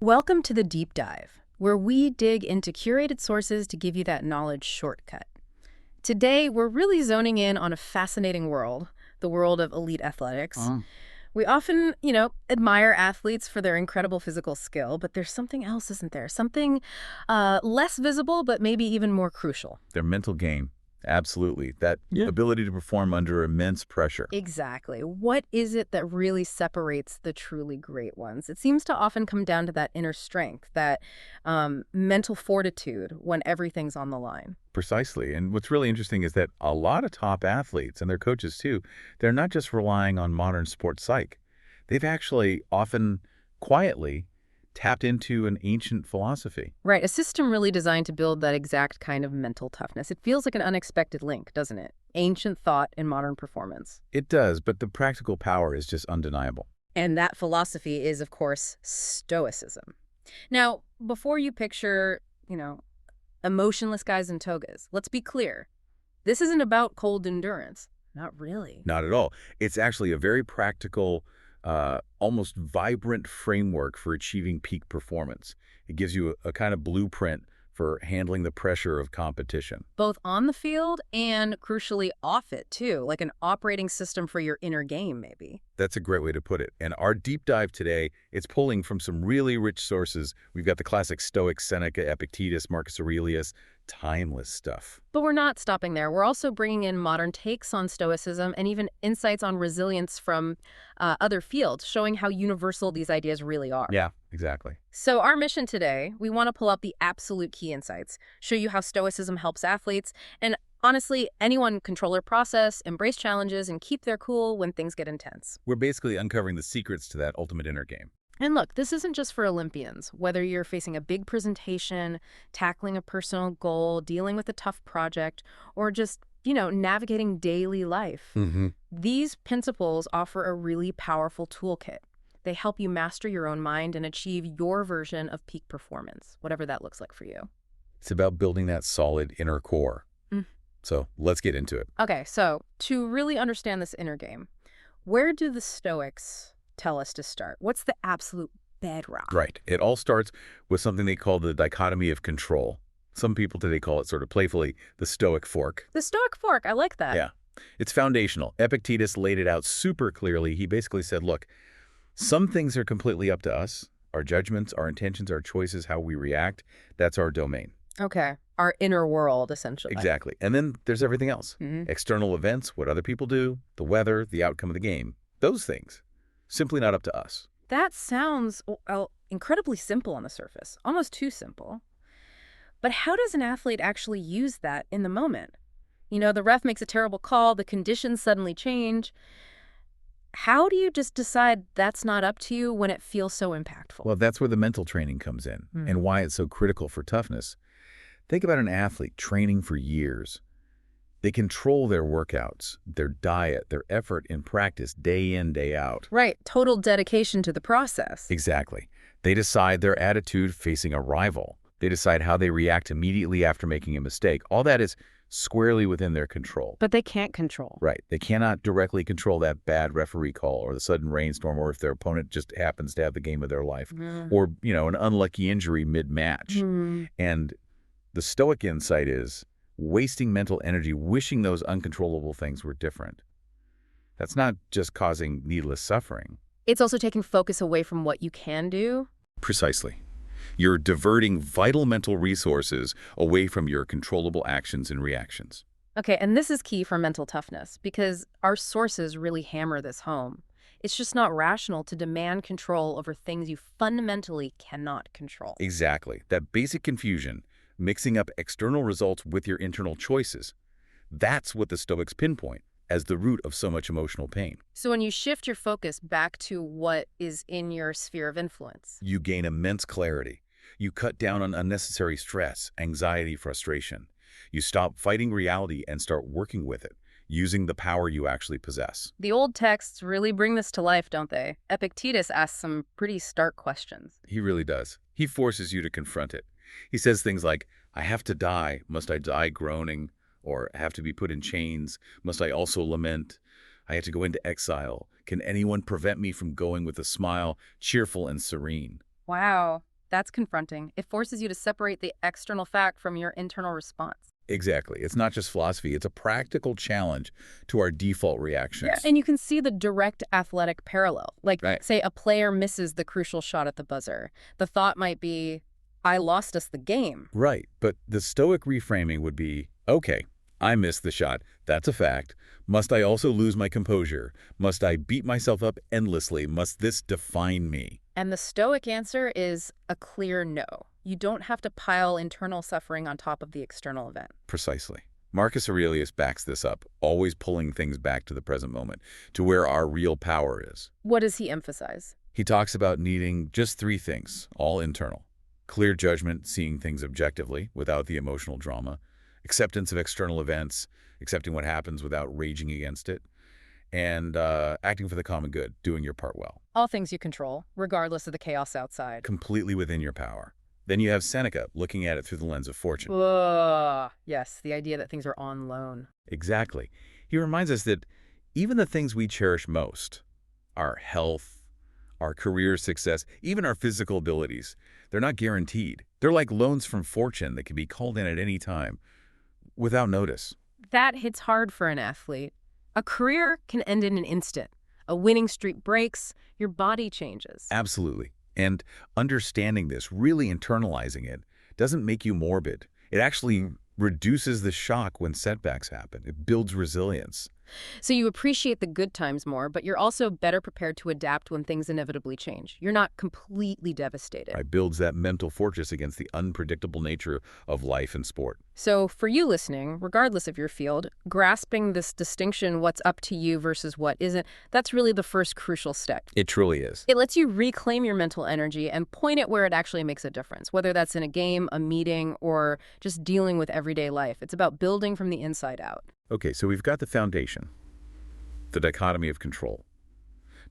Welcome to the Deep Dive, where we dig into curated sources to give you that knowledge shortcut. Today, we're really zoning in on a fascinating world, the world of elite athletics. Oh, We often, admire athletes for their incredible physical skill, but there's something else, isn't there? Something less visible, but maybe even more crucial. their mental game. Absolutely. That ability to perform under immense pressure. Exactly. What is it that really separates the truly great ones? It seems to often come down to that inner strength, that mental fortitude when everything's on the line. Precisely. And what's really interesting is that a lot of top athletes and their coaches too, they're not just relying on modern sports psych. They've actually often quietly tapped into an ancient philosophy. Right, a system really designed to build that exact kind of mental toughness. It feels like an unexpected link, doesn't it? Ancient thought and modern performance. It does, but the practical power is just undeniable. And that philosophy is, of course, Stoicism. Now, before you picture, emotionless guys in togas, let's be clear. This isn't about cold endurance. Not really. Not at all. It's actually a very practical, almost vibrant framework for achieving peak performance. It gives you a kind of blueprint for handling the pressure of competition. Both on the field and, crucially, off it, too. Like an operating system for your inner game, maybe. That's a great way to put it. And our deep dive today, it's pulling from some really rich sources. We've got the classic Stoics, Seneca, Epictetus, Marcus Aurelius, timeless stuff. But we're not stopping there. We're also bringing in modern takes on Stoicism and even insights on resilience from other fields, showing how universal these ideas really are. Yeah, exactly. So our mission today, we want to pull up the absolute key insights, show you how Stoicism helps athletes, and honestly, anyone control their process, embrace challenges, and keep their cool when things get intense. We're basically uncovering the secrets to that ultimate inner game. And look, this isn't just for Olympians. Whether you're facing a big presentation, tackling a personal goal, dealing with a tough project, or just, navigating daily life. Mm-hmm. These principles offer a really powerful toolkit. They help you master your own mind and achieve your version of peak performance, whatever that looks like for you. It's about building that solid inner core. Mm. So let's get into it. Okay, so to really understand this inner game, where do the Stoics tell us to start? What's the absolute bedrock? Right. It all starts with something they call the dichotomy of control. Some people today call it sort of playfully the Stoic fork. The Stoic fork, I like that. Yeah. It's foundational. Epictetus laid it out super clearly. He basically said, look, some things are completely up to us. Our judgments, our intentions, our choices, how we react, that's our domain. Okay. Our inner world, essentially. Exactly. And then there's everything else. Mm-hmm. External events, what other people do, the weather, the outcome of the game. Those things, simply not up to us. That sounds incredibly simple on the surface, almost too simple. But how does an athlete actually use that in the moment? The ref makes a terrible call, the conditions suddenly change. How do you just decide that's not up to you when it feels so impactful? Well, that's where the mental training comes in and why it's so critical for toughness. Think about an athlete training for years. They control their workouts, their diet, their effort in practice day in, day out. Right. Total dedication to the process. Exactly. They decide their attitude facing a rival. They decide how they react immediately after making a mistake. All that is squarely within their control. But they can't control. Right. They cannot directly control that bad referee call or the sudden rainstorm or if their opponent just happens to have the game of their life or, an unlucky injury mid-match. And the Stoic insight is wasting mental energy wishing those uncontrollable things were different. That's not just causing needless suffering. It's also taking focus away from what you can do. Precisely. You're diverting vital mental resources away from your controllable actions and reactions. Okay, and this is key for mental toughness because our sources really hammer this home. It's just not rational to demand control over things you fundamentally cannot control. Exactly. That basic confusion, mixing up external results with your internal choices, that's what the Stoics pinpoint as the root of so much emotional pain. So when you shift your focus back to what is in your sphere of influence, You gain immense clarity. You cut down on unnecessary stress, anxiety, frustration. You stop fighting reality and start working with it, using the power you actually possess. the old texts really bring this to life, don't they? Epictetus asks some pretty stark questions. He really does. He forces you to confront it. He says things like, I have to die. Must I die groaning? Or have to be put in chains? Must I also lament? I have to go into exile. Can anyone prevent me from going with a smile, cheerful and serene? Wow. That's confronting. It forces you to separate the external fact from your internal response. Exactly. It's not just philosophy. It's a practical challenge to our default Yeah, reactions. and you can see the direct athletic parallel. Like, Right. say, a player misses the crucial shot at the buzzer. The thought might be, I lost us the game. Right. But the Stoic reframing would be, okay, I missed the shot. That's a fact. Must I also lose my composure? Must I beat myself up endlessly? Must this define me? And the Stoic answer is a clear no. You don't have to pile internal suffering on top of the external event. Precisely. Marcus Aurelius backs this up, always pulling things back to the present moment, to where our real power is. What does he emphasize? He talks about needing just three things, all internal. Clear judgment, seeing things objectively, without the emotional drama. Acceptance of external events, accepting what happens without raging against it. And acting for the common good, doing your part well. All things you control, regardless of the chaos outside. Completely within your power. Then you have Seneca, looking at it through the lens of fortune. Ugh. Yes, the idea that things are on loan. Exactly. He reminds us that even the things we cherish most, our health, our career success, even our physical abilities, they're not guaranteed. They're like loans from fortune that can be called in at any time without notice. That hits hard for an athlete. A career can end in an instant. A winning streak breaks, your body changes. Absolutely. And understanding this, really internalizing it, doesn't make you morbid. It actually reduces the shock when setbacks happen. It builds resilience. So you appreciate the good times more, but you're also better prepared to adapt when things inevitably change. You're not completely devastated. It builds that mental fortress against the unpredictable nature of life and sport. So for you listening, regardless of your field, grasping this distinction, what's up to you versus what isn't, that's really the first crucial step. It truly is. It lets you reclaim your mental energy and point it where it actually makes a difference, whether that's in a game, a meeting, or just dealing with everyday life. It's about building from the inside out. Okay, so we've got the foundation, the dichotomy of control.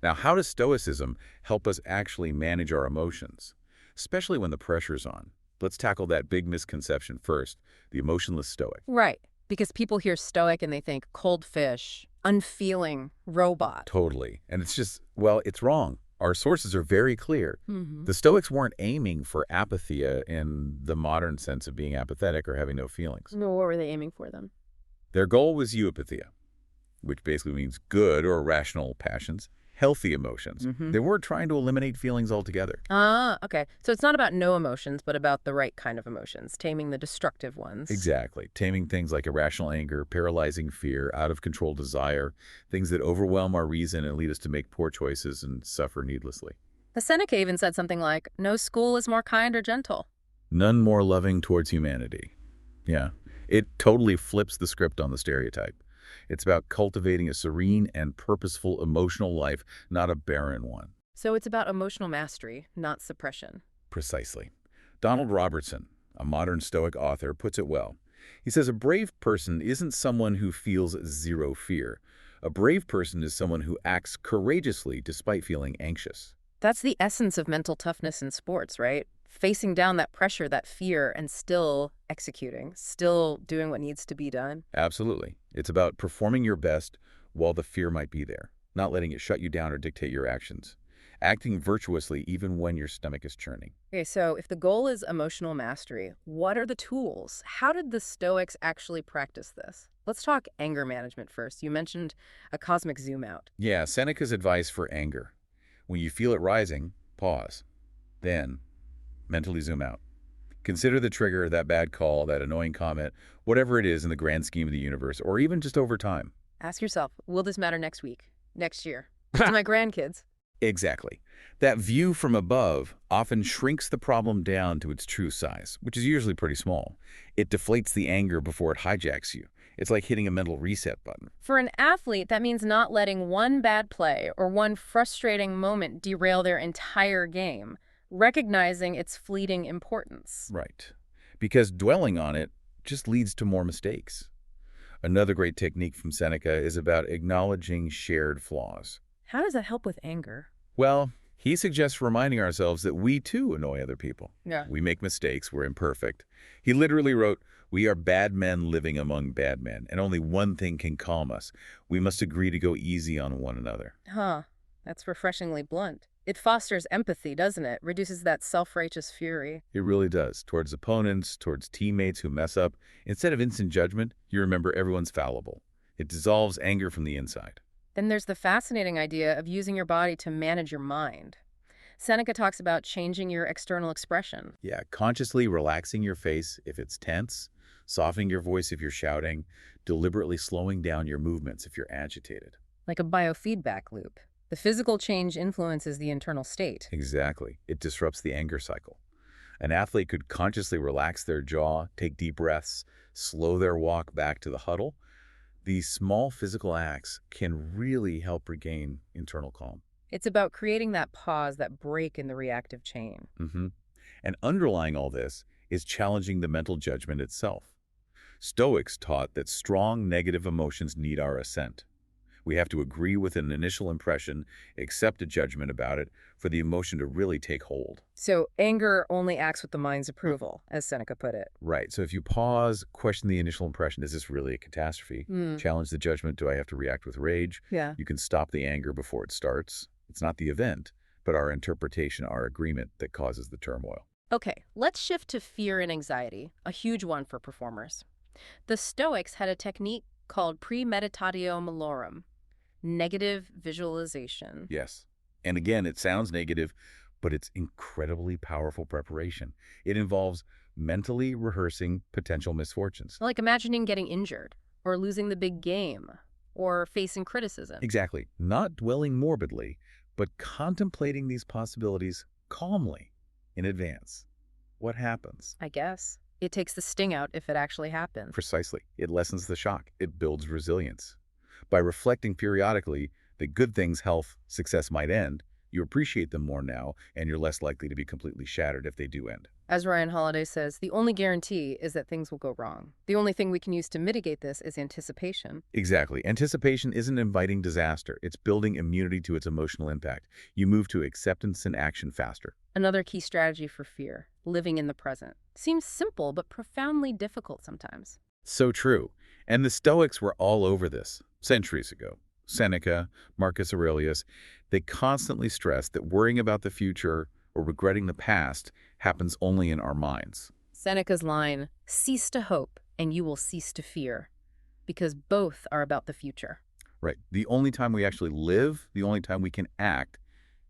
Now, how does Stoicism help us actually manage our emotions, especially when the pressure's on? Let's tackle that big misconception first, the emotionless Stoic. Right, because people hear Stoic and they think cold fish, unfeeling, robot. Totally. And it's just, well, it's wrong. Our sources are very clear. Mm-hmm. The Stoics weren't aiming for apatheia in the modern sense of being apathetic or having no feelings. No, what were they aiming for then? Their goal was eupatheia, which basically means good or rational passions, healthy emotions. Mm-hmm. They weren't trying to eliminate feelings altogether. Ah, okay. So it's not about no emotions, but about the right kind of emotions, taming the destructive ones. Exactly. Taming things like irrational anger, paralyzing fear, out-of-control desire, things that overwhelm our reason and lead us to make poor choices and suffer needlessly. The Seneca even said something like, no school is more kind or gentle. None more loving towards humanity. Yeah. It totally flips the script on the stereotype. It's about cultivating a serene and purposeful emotional life, not a barren one. So it's about emotional mastery, not suppression. Precisely. Donald Robertson, a modern Stoic author, puts it well. He says a brave person isn't someone who feels zero fear. A brave person is someone who acts courageously despite feeling anxious. That's the essence of mental toughness in sports, right? Facing down that pressure, that fear, and still executing, still doing what needs to be done. Absolutely. It's about performing your best while the fear might be there, not letting it shut you down or dictate your actions. Acting virtuously even when your stomach is churning. Okay, so if the goal is emotional mastery, what are the tools? How did the Stoics actually practice this? Let's talk anger management first. You mentioned a cosmic zoom out. Yeah, Seneca's advice for anger. When you feel it rising, pause. Then, mentally zoom out. Consider the trigger, that bad call, that annoying comment, whatever it is in the grand scheme of the universe, or even just over time. Ask yourself, will this matter next week, next year, to my grandkids? Exactly. That view from above often shrinks the problem down to its true size, which is usually pretty small. It deflates the anger before it hijacks you. It's like hitting a mental reset button. For an athlete, that means not letting one bad play or one frustrating moment derail their entire game, recognizing its fleeting importance. Right. Because dwelling on it just leads to more mistakes. Another great technique from Seneca is about acknowledging shared flaws. How does that help with anger? Well, he suggests reminding ourselves that we too annoy other people. Yeah. We make mistakes, we're imperfect. He literally wrote, "We are bad men living among bad men, and only one thing can calm us. We must agree to go easy on one another." Huh. That's refreshingly blunt. It fosters empathy, doesn't it? Reduces that self-righteous fury. It really does. Towards opponents, towards teammates who mess up. Instead of instant judgment, you remember everyone's fallible. It dissolves anger from the inside. Then there's the fascinating idea of using your body to manage your mind. Seneca talks about changing your external expression. Yeah, consciously relaxing your face if it's tense, softening your voice if you're shouting, deliberately slowing down your movements if you're agitated. Like a biofeedback loop. The physical change influences the internal state. Exactly. It disrupts the anger cycle. An athlete could consciously relax their jaw, take deep breaths, slow their walk back to the huddle. These small physical acts can really help regain internal calm. It's about creating that pause, that break in the reactive chain. And underlying all this is challenging the mental judgment itself. Stoics taught that strong negative emotions need our assent. We have to agree with an initial impression, accept a judgment about it, for the emotion to really take hold. So anger only acts with the mind's approval, as Seneca put it. Right. So if you pause, question the initial impression, is this really a catastrophe? Challenge the judgment, do I have to react with rage? Yeah. You can stop the anger before it starts. It's not the event, but our interpretation, our agreement that causes the turmoil. Okay, let's shift to fear and anxiety, a huge one for performers. The Stoics had a technique called premeditatio malorum, negative visualization. Yes. And again, it sounds negative, but it's incredibly powerful preparation. It involves mentally rehearsing potential misfortunes. Like imagining getting injured, or losing the big game, or facing criticism. Exactly. Not dwelling morbidly, but contemplating these possibilities calmly in advance. What happens? I guess. It takes the sting out if it actually happens. Precisely. It lessens the shock. It builds resilience. By reflecting periodically that good things, health, success might end, you appreciate them more now, and you're less likely to be completely shattered if they do end. As Ryan Holiday says, the only guarantee is that things will go wrong. The only thing we can use to mitigate this is anticipation. Exactly. Anticipation isn't inviting disaster. It's building immunity to its emotional impact. You move to acceptance and action faster. Another key strategy for fear, living in the present. Seems simple, but profoundly difficult sometimes. So true. And the Stoics were all over this centuries ago. Seneca, Marcus Aurelius, they constantly stressed that worrying about the future or regretting the past happens only in our minds. Seneca's line, "Cease to hope, and you will cease to fear," because both are about the future. Right. The only time we actually live, the only time we can act,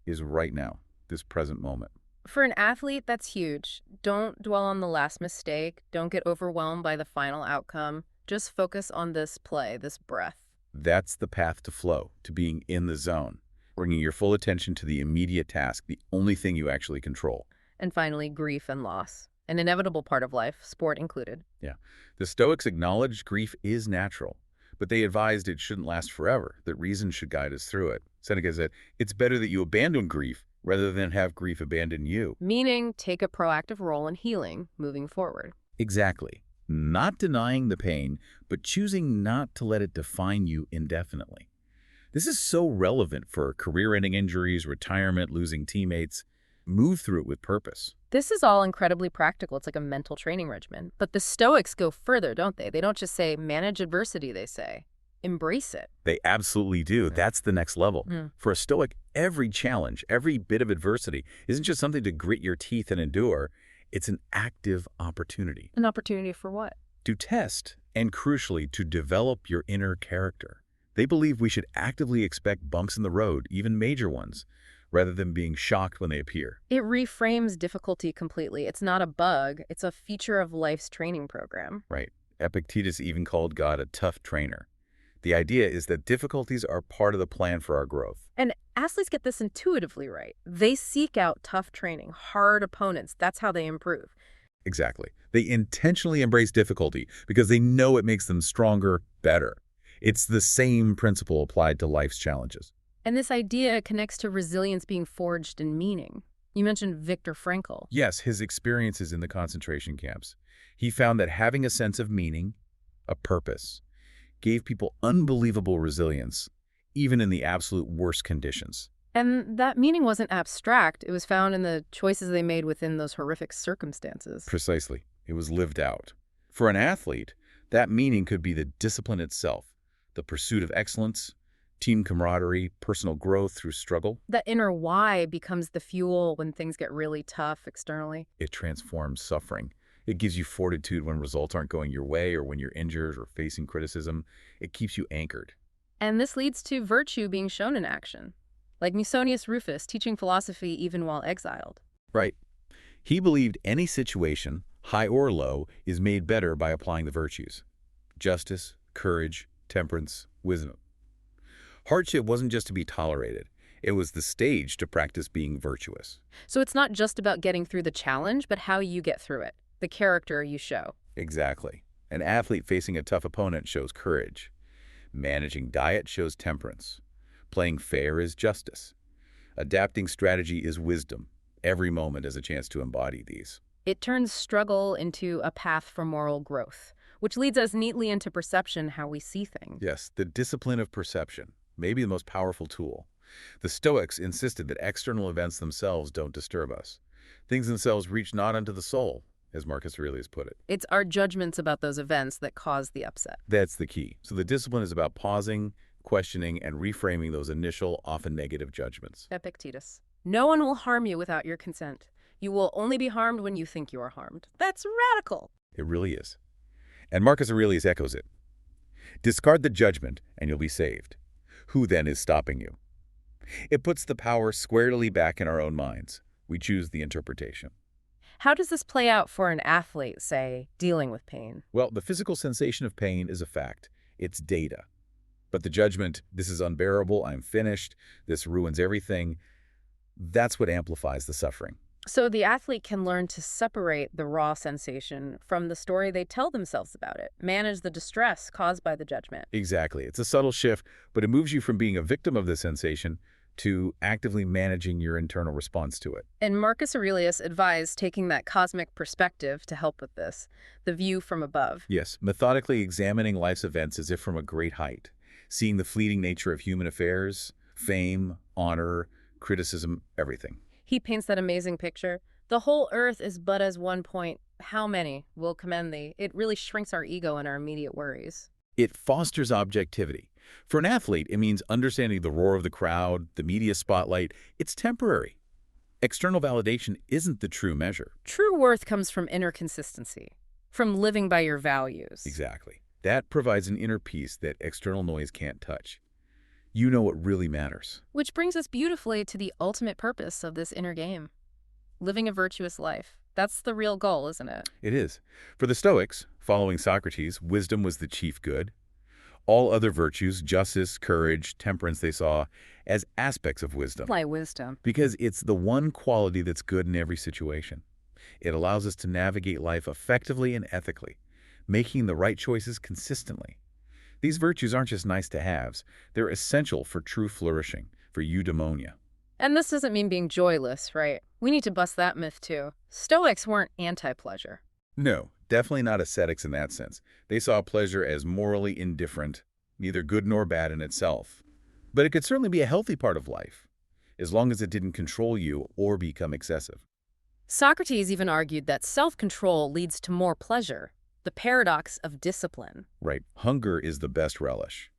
is right now, this present moment. For an athlete, that's huge. Don't dwell on the last mistake. Don't get overwhelmed by the final outcome. Just focus on this play, this breath. That's the path to flow, to being in the zone, bringing your full attention to the immediate task, the only thing you actually control. And finally, grief and loss. An inevitable part of life, sport included. Yeah. The Stoics acknowledged grief is natural, but they advised it shouldn't last forever, that reason should guide us through it. Seneca said, it's better that you abandon grief rather than have grief abandon you. Meaning, take a proactive role in healing, moving forward. Exactly. Not denying the pain, but choosing not to let it define you indefinitely. This is so relevant for career-ending injuries, retirement, losing teammates. Move through it with purpose. This is all incredibly practical. It's like a mental training regimen. But the Stoics go further, don't they? They don't just say, manage adversity, they say. Embrace it. They absolutely do. That's the next level. For a Stoic, every challenge, every bit of adversity isn't just something to grit your teeth and endure. It's an active opportunity. An opportunity for what? To test and, crucially, to develop your inner character. They believe we should actively expect bumps in the road, even major ones, rather than being shocked when they appear. It reframes difficulty completely. It's not a bug. It's a feature of life's training program. Right. Epictetus even called God a tough trainer. The idea is that difficulties are part of the plan for our growth. And athletes get this intuitively right. They seek out tough training, hard opponents. That's how they improve. Exactly. They intentionally embrace difficulty because they know it makes them stronger, better. It's the same principle applied to life's challenges. And this idea connects to resilience being forged in meaning. You mentioned Viktor Frankl. Yes, his experiences in the concentration camps. He found that having a sense of meaning, a purpose, gave people unbelievable resilience, even in the absolute worst conditions. And that meaning wasn't abstract. It was found in the choices they made within those horrific circumstances. Precisely. It was lived out. For an athlete, that meaning could be the discipline itself, the pursuit of excellence, Team camaraderie, personal growth through struggle. That inner why becomes the fuel when things get really tough externally. It transforms suffering. It gives you fortitude when results aren't going your way or when you're injured or facing criticism. It keeps you anchored. And this leads to virtue being shown in action, like Musonius Rufus teaching philosophy even while exiled. Right. He believed any situation, high or low, is made better by applying the virtues. Justice, courage, temperance, wisdom. Hardship wasn't just to be tolerated. It was the stage to practice being virtuous. So it's not just about getting through the challenge, but how you get through it, the character you show. Exactly. An athlete facing a tough opponent shows courage. Managing diet shows temperance. Playing fair is justice. Adapting strategy is wisdom. Every moment is a chance to embody these. It turns struggle into a path for moral growth, which leads us neatly into perception, how we see things. Yes, the discipline of perception, maybe the most powerful tool. The Stoics insisted that external events themselves don't disturb us. Things themselves reach not unto the soul, as Marcus Aurelius put it. It's our judgments about those events that cause the upset. That's the key. So the discipline is about pausing, questioning, and reframing those initial, often negative judgments. Epictetus. No one will harm you without your consent. You will only be harmed when you think you are harmed. That's radical. It really is. And Marcus Aurelius echoes it. Discard the judgment, and you'll be saved. Who then is stopping you? It puts the power squarely back in our own minds. We choose the interpretation. How does this play out for an athlete, say, dealing with pain? Well, the physical sensation of pain is a fact. It's data. But the judgment, this is unbearable, I'm finished, this ruins everything, that's what amplifies the suffering. So the athlete can learn to separate the raw sensation from the story they tell themselves about it, manage the distress caused by the judgment. Exactly. It's a subtle shift, but it moves you from being a victim of the sensation to actively managing your internal response to it. And Marcus Aurelius advised taking that cosmic perspective to help with this, the view from above. Yes, methodically examining life's events as if from a great height, seeing the fleeting nature of human affairs, fame, honor, criticism, everything. He paints that amazing picture. The whole earth is but as one point. How many will commend thee? It really shrinks our ego and our immediate worries. It fosters objectivity. For an athlete, it means understanding the roar of the crowd, the media spotlight. It's temporary. External validation isn't the true measure. True worth comes from inner consistency, from living by your values. Exactly. That provides an inner peace that external noise can't touch. You know what really matters. Which brings us beautifully to the ultimate purpose of this inner game. Living a virtuous life. That's the real goal, isn't it? It is. For the Stoics, following Socrates, wisdom was the chief good. All other virtues, justice, courage, temperance, they saw as aspects of wisdom. Apply wisdom. Because it's the one quality that's good in every situation. It allows us to navigate life effectively and ethically, making the right choices consistently. These virtues aren't just nice-to-haves. They're essential for true flourishing, for eudaimonia. And this doesn't mean being joyless, right? We need to bust that myth, too. Stoics weren't anti-pleasure. No, definitely not ascetics in that sense. They saw pleasure as morally indifferent, neither good nor bad in itself. But it could certainly be a healthy part of life, as long as it didn't control you or become excessive. Socrates even argued that self-control leads to more pleasure, the paradox of discipline. Right. Hunger is the best relish.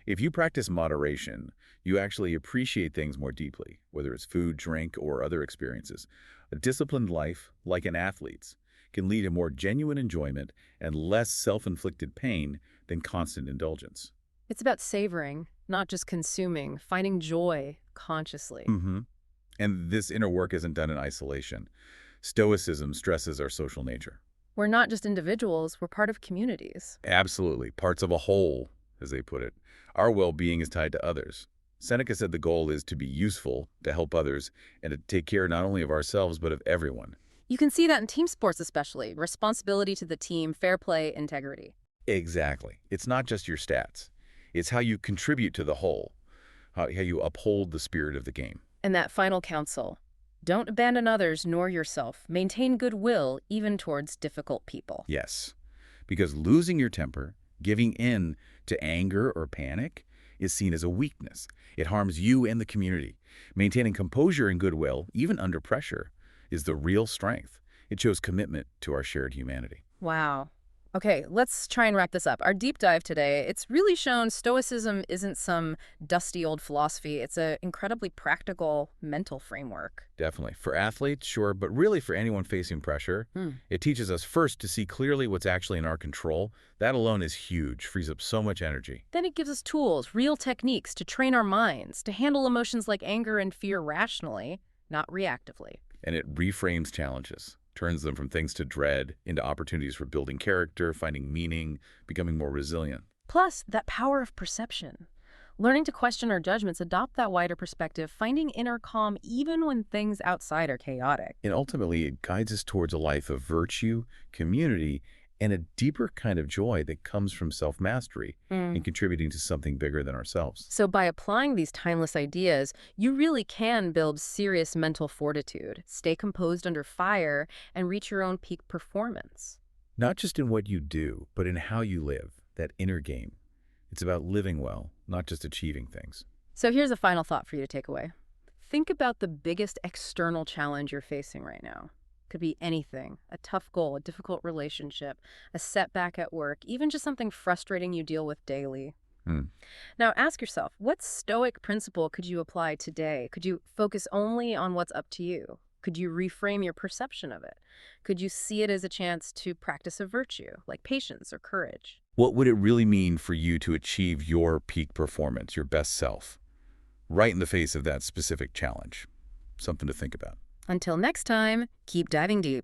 If you practice moderation, you actually appreciate things more deeply, whether it's food, drink, or other experiences. A disciplined life, like an athlete's, can lead to more genuine enjoyment and less self-inflicted pain than constant indulgence. It's about savoring, not just consuming, finding joy consciously. And this inner work isn't done in isolation. Stoicism stresses our social nature. We're not just individuals, we're part of communities. Absolutely. Parts of a whole, as they put it. Our well-being is tied to others. Seneca said the goal is to be useful, to help others, and to take care not only of ourselves, but of everyone. You can see that in team sports especially. Responsibility to the team, fair play, integrity. Exactly. It's not just your stats. It's how you contribute to the whole, how you uphold the spirit of the game. And that final counsel. Don't abandon others nor yourself. Maintain goodwill even towards difficult people. Yes, because losing your temper, giving in to anger or panic, is seen as a weakness. It harms you and the community. Maintaining composure and goodwill, even under pressure, is the real strength. It shows commitment to our shared humanity. Wow. Okay, let's try and wrap this up. Our deep dive today, it's really shown Stoicism isn't some dusty old philosophy. It's an incredibly practical mental framework. Definitely. For athletes, sure, but really for anyone facing pressure, it teaches us first to see clearly what's actually in our control. That alone is huge, frees up so much energy. Then it gives us tools, real techniques to train our minds, to handle emotions like anger and fear rationally, not reactively. And it reframes challenges, turns them from things to dread into opportunities for building character, finding meaning, becoming more resilient. Plus, that power of perception. Learning to question our judgments, adopt that wider perspective, finding inner calm even when things outside are chaotic. And ultimately, it guides us towards a life of virtue, community, and a deeper kind of joy that comes from self-mastery and contributing to something bigger than ourselves. So by applying these timeless ideas, you really can build serious mental fortitude, stay composed under fire, and reach your own peak performance. Not just in what you do, but in how you live, that inner game. It's about living well, not just achieving things. So here's a final thought for you to take away. Think about the biggest external challenge you're facing right now. Could be anything, a tough goal, a difficult relationship, a setback at work, even just something frustrating you deal with daily. Now ask yourself, what Stoic principle could you apply today? Could you focus only on what's up to you? Could you reframe your perception of it? Could you see it as a chance to practice a virtue, like patience or courage? What would it really mean for you to achieve your peak performance, your best self, right in the face of that specific challenge? Something to think about. Until next time, keep diving deep.